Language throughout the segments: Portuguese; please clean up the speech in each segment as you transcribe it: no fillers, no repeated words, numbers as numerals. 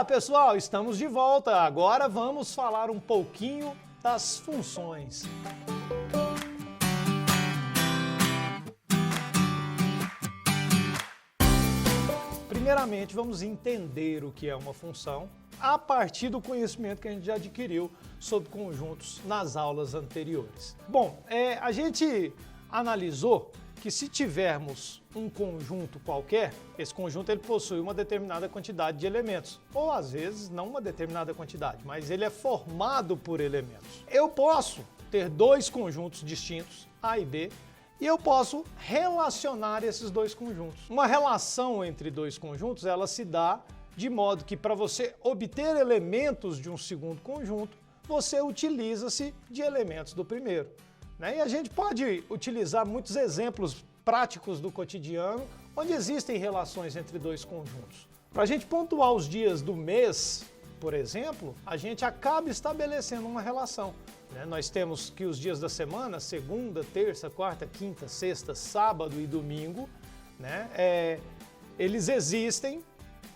Olá pessoal, estamos de volta. Agora vamos falar um pouquinho das funções. Primeiramente, vamos entender o que é uma função a partir do conhecimento que a gente já adquiriu sobre conjuntos nas aulas anteriores. Bom, a gente analisou que se tivermos um conjunto qualquer, esse conjunto ele possui uma determinada quantidade de elementos, ou às vezes não uma determinada quantidade, mas ele é formado por elementos. Eu posso ter dois conjuntos distintos, A e B, e eu posso relacionar esses dois conjuntos. Uma relação entre dois conjuntos, ela se dá de modo que para você obter elementos de um segundo conjunto, você utiliza-se de elementos do primeiro. E a gente pode utilizar muitos exemplos práticos do cotidiano, onde existem relações entre dois conjuntos. Para a gente pontuar os dias do mês, por exemplo, a gente acaba estabelecendo uma relação. Nós temos que os dias da semana, segunda, terça, quarta, quinta, sexta, sábado e domingo, eles existem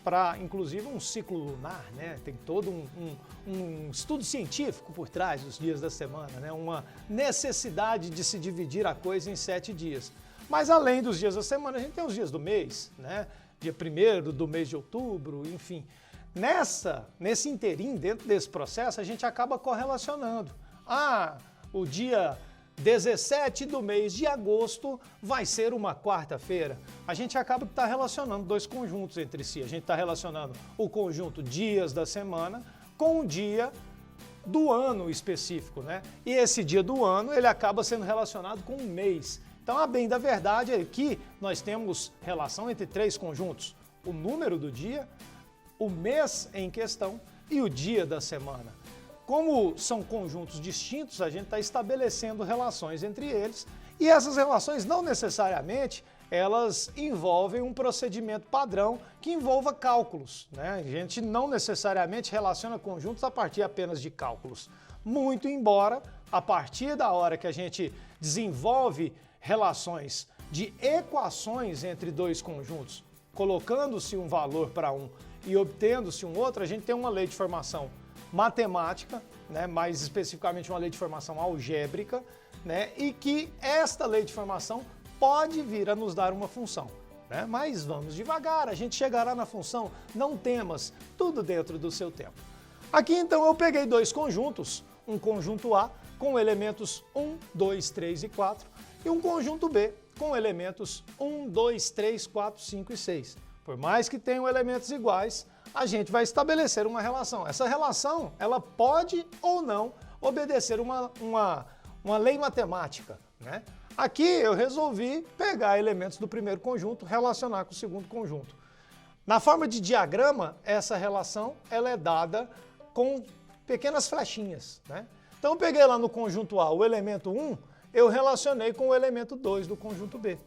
para, inclusive, um ciclo lunar, tem todo um estudo científico por trás dos dias da semana, uma necessidade de se dividir a coisa em 7 dias. Mas além dos dias da semana, a gente tem os dias do mês, dia 1º do mês de outubro, enfim. Nesse interim, dentro desse processo, a gente acaba correlacionando. O dia 17 do mês de agosto vai ser uma quarta-feira. A gente acaba relacionando dois conjuntos entre si. A gente está relacionando o conjunto dias da semana com o dia do ano específico, E esse dia do ano, ele acaba sendo relacionado com um mês. Então, a bem da verdade é que nós temos relação entre 3 conjuntos: o número do dia, o mês em questão e o dia da semana. Como são conjuntos distintos, a gente está estabelecendo relações entre eles, e essas relações não necessariamente elas envolvem um procedimento padrão que envolva cálculos. A gente não necessariamente relaciona conjuntos a partir apenas de cálculos. Muito embora, a partir da hora que a gente desenvolve relações de equações entre dois conjuntos, colocando-se um valor para um e obtendo-se um outro, a gente tem uma lei de formação matemática, mais especificamente uma lei de formação algébrica, e que esta lei de formação pode vir a nos dar uma função. Mas vamos devagar, a gente chegará na função, não temas, tudo dentro do seu tempo. Aqui então eu peguei dois conjuntos, um conjunto A com elementos 1, 2, 3 e 4 e um conjunto B com elementos 1, 2, 3, 4, 5 e 6. Por mais que tenham elementos iguais, a gente vai estabelecer uma relação. Essa relação, ela pode ou não obedecer uma lei matemática. Aqui eu resolvi pegar elementos do primeiro conjunto, relacionar com o segundo conjunto. Na forma de diagrama, essa relação ela é dada com pequenas flechinhas. Então eu peguei lá no conjunto A o elemento 1, eu relacionei com o elemento 2 do conjunto B.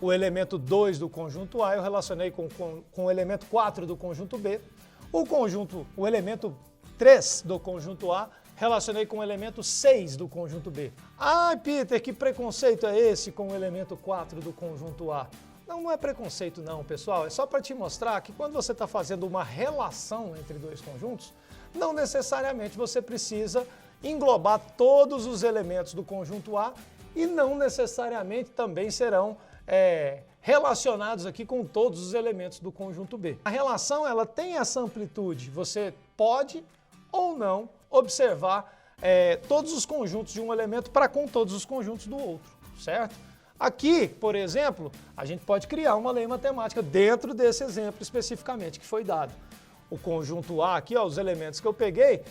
O elemento 2 do conjunto A eu relacionei com o elemento 4 do conjunto B. O elemento 3 do conjunto A relacionei com o elemento 6 do conjunto B. Peter, que preconceito é esse com o elemento 4 do conjunto A? Não é preconceito não, pessoal. É só para te mostrar que quando você está fazendo uma relação entre dois conjuntos, não necessariamente você precisa englobar todos os elementos do conjunto A e não necessariamente também serão relacionados aqui com todos os elementos do conjunto B. A relação ela tem essa amplitude, você pode ou não observar todos os conjuntos de um elemento para com todos os conjuntos do outro, certo? Aqui, por exemplo, a gente pode criar uma lei matemática dentro desse exemplo especificamente que foi dado. O conjunto A aqui, os elementos que eu peguei,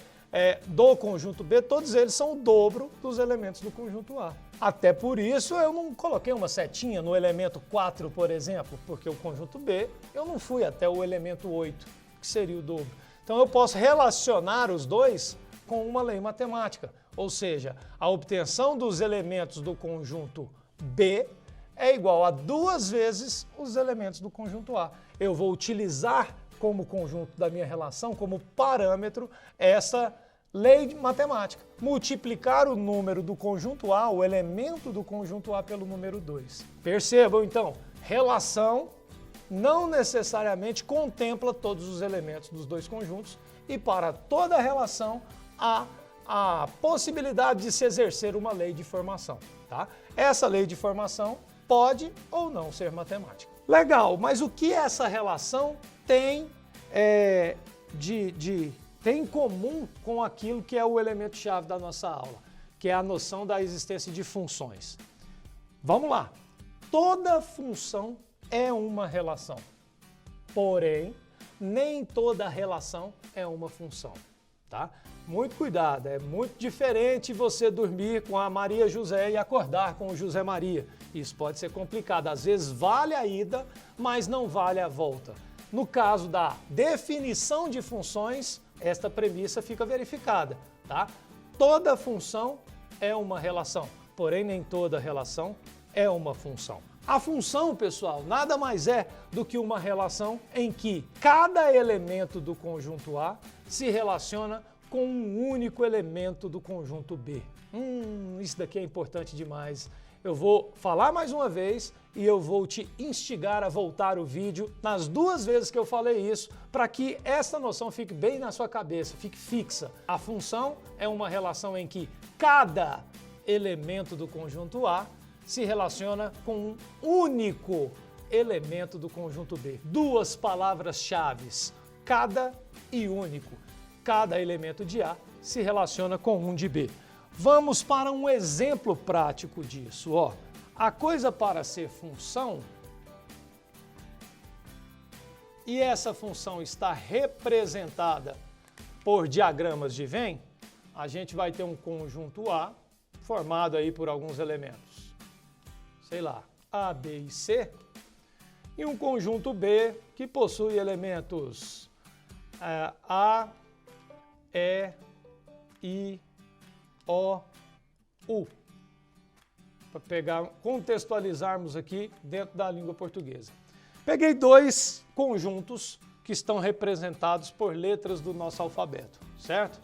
do conjunto B, todos eles são o dobro dos elementos do conjunto A. Até por isso eu não coloquei uma setinha no elemento 4, por exemplo, porque o conjunto B eu não fui até o elemento 8, que seria o dobro. Então eu posso relacionar os dois com uma lei matemática, ou seja, a obtenção dos elementos do conjunto B é igual a 2 vezes os elementos do conjunto A. Eu vou utilizar como conjunto da minha relação, como parâmetro, essa lei matemática. Multiplicar o número do conjunto A, o elemento do conjunto A, pelo número 2. Percebam, então, relação não necessariamente contempla todos os elementos dos dois conjuntos e para toda relação há a possibilidade de se exercer uma lei de formação. Tá? Essa lei de formação pode ou não ser matemática. Legal, mas o que essa relação tem tem em comum com aquilo que é o elemento-chave da nossa aula, que é a noção da existência de funções? Vamos lá. Toda função é uma relação, porém, nem toda relação é uma função, tá? Muito cuidado, é muito diferente você dormir com a Maria José e acordar com o José Maria. Isso pode ser complicado, às vezes vale a ida, mas não vale a volta. No caso da definição de funções, esta premissa fica verificada, tá? Toda função é uma relação, porém nem toda relação é uma função. A função, pessoal, nada mais é do que uma relação em que cada elemento do conjunto A se relaciona com um único elemento do conjunto B. Isso daqui é importante demais. Eu vou falar mais uma vez e eu vou te instigar a voltar o vídeo nas 2 vezes que eu falei isso, para que essa noção fique bem na sua cabeça, fique fixa. A função é uma relação em que cada elemento do conjunto A se relaciona com um único elemento do conjunto B. 2 palavras-chave, cada e único. Cada elemento de A se relaciona com um de B. Vamos para um exemplo prático disso. Ó, a coisa para ser função, e essa função está representada por diagramas de Venn, a gente vai ter um conjunto A formado aí por alguns elementos. Sei lá, A, B e C, e um conjunto B que possui elementos A, E, I, O, U. Para contextualizarmos aqui dentro da língua portuguesa. Peguei 2 conjuntos que estão representados por letras do nosso alfabeto, certo?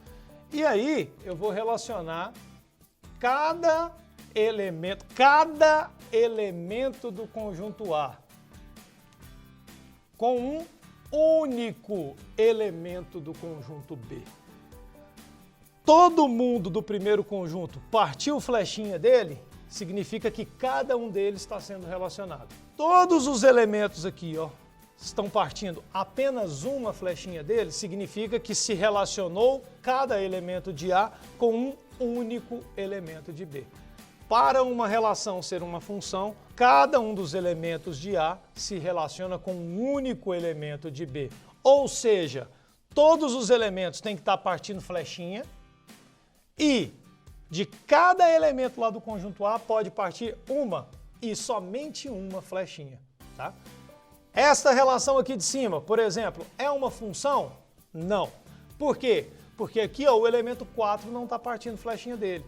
E aí eu vou relacionar cada elemento do conjunto A com um único elemento do conjunto B. Todo mundo do primeiro conjunto partiu flechinha dele, significa que cada um deles está sendo relacionado. Todos os elementos aqui, ó, estão partindo apenas uma flechinha dele, significa que se relacionou cada elemento de A com um único elemento de B. Para uma relação ser uma função, cada um dos elementos de A se relaciona com um único elemento de B. Ou seja, todos os elementos têm que estar partindo flechinha e de cada elemento lá do conjunto A pode partir uma e somente uma flechinha, tá? Esta relação aqui de cima, por exemplo, é uma função? Não. Por quê? Porque aqui, ó, o elemento 4 não está partindo flechinha dele.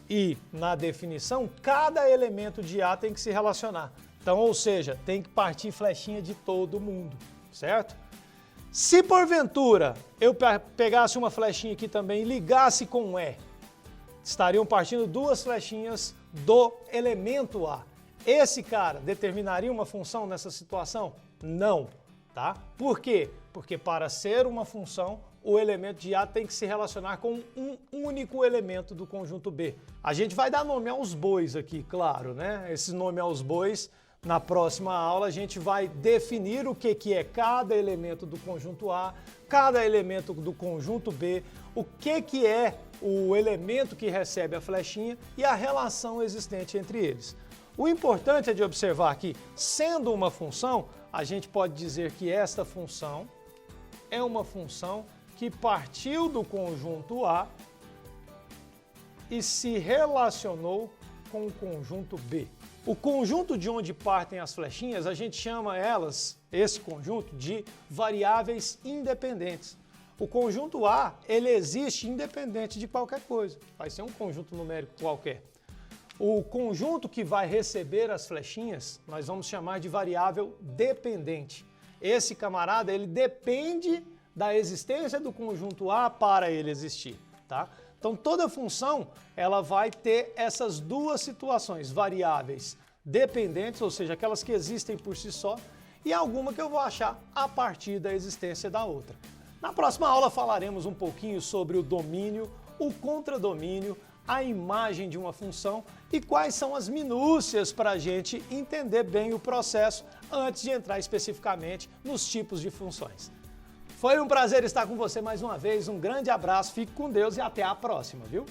E, na definição, cada elemento de A tem que se relacionar. Então, ou seja, tem que partir flechinha de todo mundo, certo? Se porventura eu pegasse uma flechinha aqui também e ligasse com um E, estariam partindo 2 flechinhas do elemento A. Esse cara determinaria uma função nessa situação? Não, tá? Por quê? Porque para ser uma função, o elemento de A tem que se relacionar com um único elemento do conjunto B. A gente vai dar nome aos bois aqui, claro, né? Esse nome aos bois, na próxima aula, a gente vai definir o que é cada elemento do conjunto A, cada elemento do conjunto B, o que é o elemento que recebe a flechinha e a relação existente entre eles. O importante é de observar que, sendo uma função, a gente pode dizer que esta função é uma função que partiu do conjunto A e se relacionou com o conjunto B. O conjunto de onde partem as flechinhas, a gente chama elas, esse conjunto, de variáveis independentes. O conjunto A, ele existe independente de qualquer coisa. Vai ser um conjunto numérico qualquer. O conjunto que vai receber as flechinhas, nós vamos chamar de variável dependente. Esse camarada, ele depende da existência do conjunto A para ele existir, tá? Então, toda função, ela vai ter essas 2 situações, variáveis dependentes, ou seja, aquelas que existem por si só, e alguma que eu vou achar a partir da existência da outra. Na próxima aula falaremos um pouquinho sobre o domínio, o contradomínio, a imagem de uma função e quais são as minúcias para a gente entender bem o processo antes de entrar especificamente nos tipos de funções. Foi um prazer estar com você mais uma vez, um grande abraço, fique com Deus e até a próxima, viu?